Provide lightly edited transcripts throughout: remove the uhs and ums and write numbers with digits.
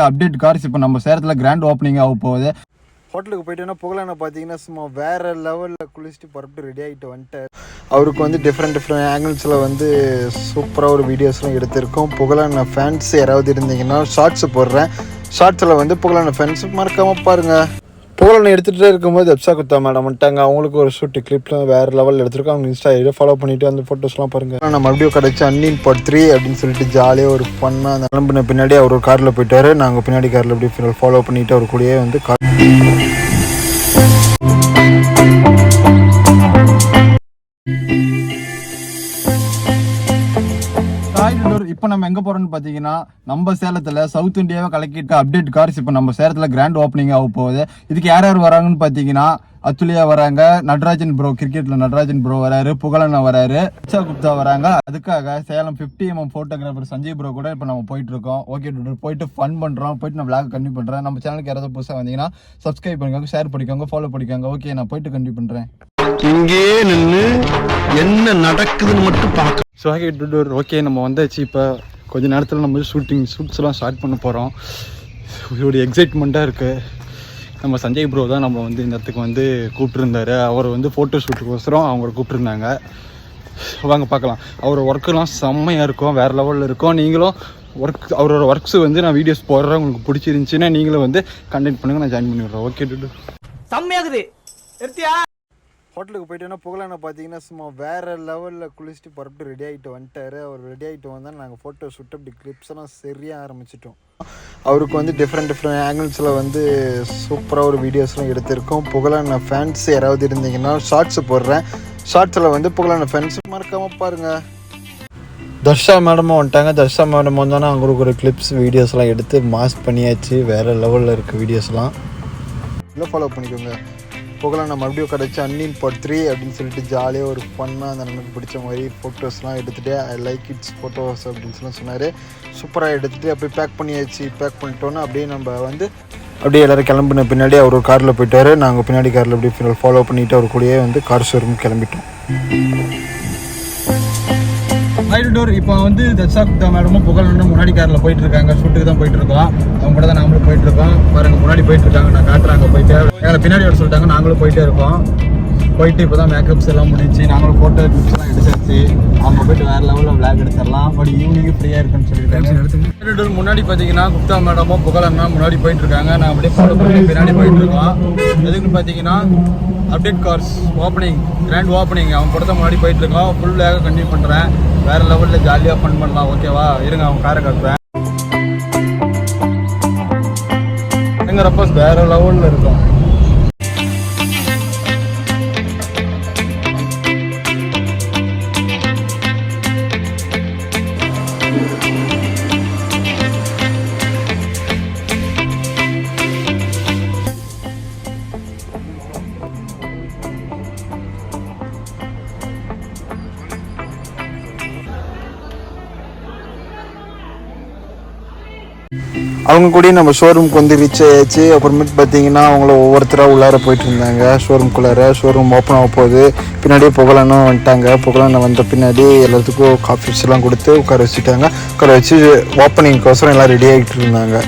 Update cars இப்போ நம்ம சேலத்தில் கிராண்ட் ஓப்பனிங் ஆக போகுது. ஹோட்டலுக்கு போயிட்டோன்னா புகழான பார்த்தீங்கன்னா சும்மா வேறு லெவலில் குளிச்சுட்டு புறப்பட்டு ரெடி ஆகிட்டு வந்துட்டார். அவருக்கு வந்து டிஃப்ரெண்ட் ஆங்கிள்ஸில் வந்து சூப்பராக ஒரு வீடியோஸ்லாம் எடுத்திருக்கோம். புகழான ஃபேன்ஸ் யாராவது இருந்தீங்கன்னா ஷார்ட்ஸ் போடுறேன். ஷார்ட்ஸில் வந்து புகழான ஃபேன்ஸ் மறக்காமல் பாருங்கள். புகழனை எடுத்துகிட்டே இருக்கும்போது எப்சா குத்தா மேடம் வந்துட்டாங்க. அவங்களுக்கு ஒரு ஷூட்டு கிளிப்லாம் வேறு லெவலில் எடுத்திருக்கோம். அவங்க இன்ஸ்டா ஐடியா ஃபாலோ பண்ணிவிட்டு அந்த ஃபோட்டோஸ்லாம் பாருங்கள். நான் மறுபடியும் கிடச்சி அன்னின் பார்ட் 3 அப்படின்னு சொல்லிட்டு ஜாலியாக ஒரு ஃபன்னாக அந்த கிளம்பின பின்னாடி அவர் ஒரு காரில் போயிட்டார். நாங்கள் பின்னாடி காரில் எப்படி ஃபாலோ பண்ணிவிட்டு அவர் கூடயே வந்து இப்போ நம்ம எங்கே போகிறோம்னு பார்த்தீங்கன்னா நம்ம சேலத்தில் சவுத் இந்தியாவை கலக்கிட்டு அப்டேட் கார்ஸ் இப்போ நம்ம சேலத்தில் கிராண்ட் ஓப்பனிங் ஆக போகுது. இதுக்கு யார் யார் வராங்கன்னு பார்த்தீங்கன்னா அத்துலியா வராங்க, நடராஜன் ப்ரோ கிரிக்கெட்டில் நடராஜன் ப்ரோ வராரு, புகழண்ணா வராரு, இச்சா குப்தா வராங்க. அதுக்காக Salem 50mm photographer Sanjay bro கூட இப்போ நம்ம போயிட்டு இருக்கோம். ஓகே போயிட்டு ஃபன் பண்ணுறோம். போயிட்டு நான் விளாக் கண்டினியூ பண்ணுறேன். நம்ம சேனலுக்கு யாராவது புதுசாக வந்தீங்கன்னா சப்ஸ்கிரைப் பண்ணிக்கோங்க, ஷேர் பண்ணிக்கோங்க, ஃபாலோ பண்ணிக்கோங்க. ஓகே நான் போயிட்டு கண்டினியூ பண்ணுறேன். இங்கே நின்று என்ன நடக்குதுன்னு மட்டும் பார்க்க. ஸோ ஓகே நம்ம வந்தாச்சு. இப்போ கொஞ்ச நேரத்தில் நம்ம ஷூட்ஸ்லாம் ஸ்டார்ட் பண்ண போகிறோம். இதோடைய எக்ஸைட்மெண்ட்டாக இருக்குது. நம்ம சஞ்சய் ப்ரோ தான் நம்ம வந்து இந்த இடத்துக்கு வந்து கூப்பிட்டுருந்தாரு. அவர் வந்து ஃபோட்டோ ஷூட்டுக்கோசரம் அவங்க கூப்பிட்டுருந்தாங்க. வாங்க பார்க்கலாம். அவரோட ஒர்க்கெல்லாம் செம்மையாக இருக்கும், வேறு லெவலில் இருக்கும். நீங்களும் அவரோட ஒர்க்ஸ் வந்து நான் வீடியோஸ் போடுறேன். உங்களுக்கு பிடிச்சிருந்துச்சின்னா நீங்களும் வந்து கண்டெக்ட் பண்ணுங்கள், நான் ஜாயின் பண்ணி விட்றேன். ஓகே செம்மையாகுது. ஹோட்டலுக்கு போயிட்டோன்னா புகழான பார்த்தீங்கன்னா சும்மா வேறு லெவலில் குளிச்சுட்டு புறப்பட்டு ரெடி ஆகிட்டு வந்துட்டார். அவர் ரெடி ஆகிட்டு வந்தால் நாங்கள் ஃபோட்டோ ஷூட் அப்படி கிளிப்ஸ் எல்லாம் சரியாக ஆரம்பிச்சிட்டோம். அவருக்கு வந்து டிஃப்ரெண்ட் ஆங்கிள்ஸில் வந்து சூப்பராக ஒரு வீடியோஸ்லாம் எடுத்திருக்கோம். புகழான ஃபேன்ஸ் யாராவது இருந்தீங்கன்னா ஷார்ட்ஸ் போடுறேன். ஷார்ட்ஸில் வந்து புகழான ஃபேன்ஸ் மறக்காமல் பாருங்கள். தர்ஷா மேடமும் வந்துட்டாங்க. தர்ஷா மேடம் வந்தோன்னா அவங்களுக்கு ஒரு கிளிப்ஸ் வீடியோஸ்லாம் எடுத்து மாஸ் பண்ணியாச்சு. வேறு லெவலில் இருக்குது வீடியோஸ்லாம். இல்லை ஃபாலோ பண்ணிக்கோங்க. புகழான மறுபடியும் கிடச்சி அன்னின் பார்ட் 3 அப்படின்னு சொல்லிட்டு ஜாலியாக ஒரு ஃபன்னாக அந்த நமக்கு பிடிச்ச மாதிரி ஃபோட்டோஸ்லாம் எடுத்துகிட்டு ஐ லைக் இட்ஸ் ஃபோட்டோஸ் அப்படின்னு சொல்லி சொன்னார். சூப்பராக எடுத்துகிட்டு அப்படியே பேக் பண்ணியாச்சு. பேக் பண்ணிட்டோன்னா அப்படியே நம்ம வந்து அப்படியே எல்லோரும் கிளம்பின பின்னாடி அவர் ஒரு காரில் போயிட்டார். நாங்கள் பின்னாடி காரில் அப்படியே ஃபாலோ பண்ணிவிட்டு அவர் கூடயே வந்து கார் ஷோரூம் கிளம்பிட்டோம். இப்போ வந்து தர்ஷா குப்தா மேடமும் புகழனும் முன்னாடி காரில் போயிட்டு இருக்காங்க. ஷூட்டுக்கு தான் போயிட்டு இருக்கோம். அவங்க கூட தான் நாமளும் போயிட்டு இருக்கோம். பாருங்க முன்னாடி போயிட்டு இருக்காங்க. நான் காட்டுறாங்க போயிட்டு எங்களை பின்னாடி வர சொல்லிட்டாங்க. நாங்களும் போயிட்டே இருக்கோம். போயிட்டு இப்போ தான் மேக்கப்ஸ் எல்லாம் முடிச்சு நாங்களும் ஃபோட்டோ கிளிப்ஸ்லாம் எடுத்தாச்சு. அவங்க போயிட்டு வேறு லெவலில் விளாக் எடுத்துடலாம். பட் ஈவினிங் ஃப்ரீயாக இருக்குன்னு சொல்லியிருக்காங்க. முன்னாடி பார்த்தீங்கன்னா குப்தா மேடமும் புகழன்னா முன்னாடி போயிட்டு இருக்காங்க. நான் அப்படியே ஃபாலோ பண்ணி பின்னாடி போயிட்டு இருக்கோம். எதுக்குன்னு பார்த்தீங்கன்னா update cars opening grand opening அவங்க கூட தான் முன்னாடி போயிட்டு இருக்கோம். ஃபுல் விளாக கண்டினியூ பண்ணுறேன். வேறு லெவலில் ஜாலியாக ஃபன் பண்ணலாம். ஓகேவா? இருங்க அவங்க காரை காட்டுறேன். எங்கிறப்ப வேறு லெவலில் இருக்கும். அவங்க கூட நம்ம ஷோரூமுக்கு வந்து ரீச் ஆயாச்சு. அப்புறமேட்டு பார்த்தீங்கன்னா அவங்கள ஒவ்வொருத்தராக உள்ளார போயிட்டு இருந்தாங்க. ஷோரூம்குள்ளார ஷோரூம் ஓப்பன் ஆக போகுது. பின்னாடியே புகழனும் வந்துட்டாங்க. புகழனை வந்த பின்னாடி எல்லாத்துக்கும் காஃபிஸ்லாம் கொடுத்து உட்கார வச்சுட்டாங்க. உட்கார வச்சு ஓப்பனிங்க்கோசரம் எல்லாம் ரெடி ஆகிட்டு இருந்தாங்க.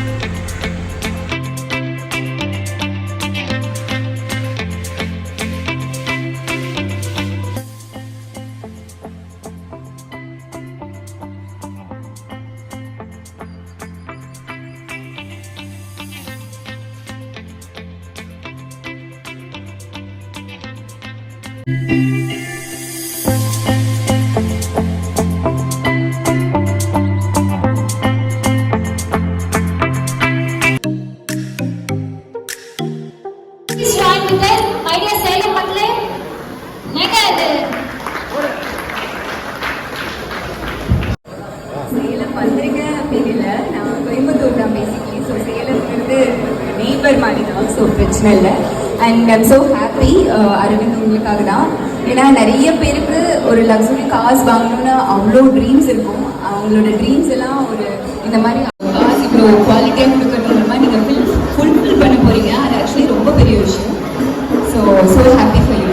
சேலம் வந்திருக்கேன் அப்படின்னு இல்லை, நான் கோயம்புத்தூர் தான் பேசிக்கலி. ஸோ சேலம்ங்கிறது நெய்பர் மாதிரி தான், ஸோ பிரச்சனை இல்லை. And I'm so happy Aravind உங்களுக்காக தான். ஏன்னா நிறைய பேருக்கு ஒரு லக்ஸுரி கார்ஸ் வாங்கணும்னு அவ்வளோ ட்ரீம்ஸ் இருக்கும். அவங்களோட ட்ரீம்ஸ் எல்லாம் ஒரு இந்த மாதிரி காசு இவ்வளோ குவாலிட்டியாக கொடுக்கறது மூலமாக நீங்கள் ஃபுல்ஃபில் பண்ண போகிறீங்க. அது ஆக்சுவலி ரொம்ப பெரிய விஷயம். So happy for you.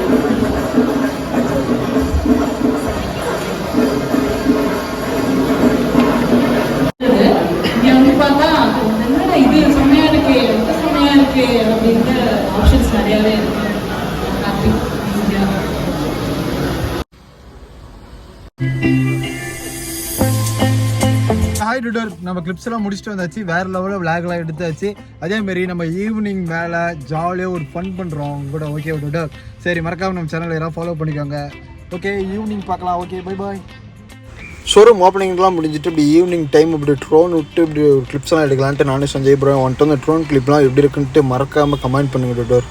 இது ஃபைட் டோர் நம்ம கிளிப்ஸ் எல்லாம் முடிச்சுட்டு வந்தாச்சு, வேற லெவலில் விளாக்லாம் எடுத்தாச்சு. அதேமாரி நம்ம ஈவினிங் மேலே ஜாலியாக ஒரு ஃபன் பண்ணுறோம் கூட. ஓகே டோர், சரி மறக்காம நம்ம சேனலில் யாராவது ஃபாலோ பண்ணிக்கோங்க. ஓகே ஈவினிங் பார்க்கலாம். Okay bye bye. ஷோரூம் ஓப்பனிங்லாம் முடிஞ்சிட்டு இப்படி ஈவினிங் டைம் இப்படி ட்ரோன் விட்டு இப்படி ஒரு கிளிப்ஸ்லாம் எடுக்கலான்ட்டு நானும் சஞ்சய் ப்ரோ வந்துட்டு அந்த ட்ரோன் கிளிப்லாம் எப்படி இருக்குன்ட்டு மறக்காமல் கமெண்ட் பண்ணுங்க டோர்.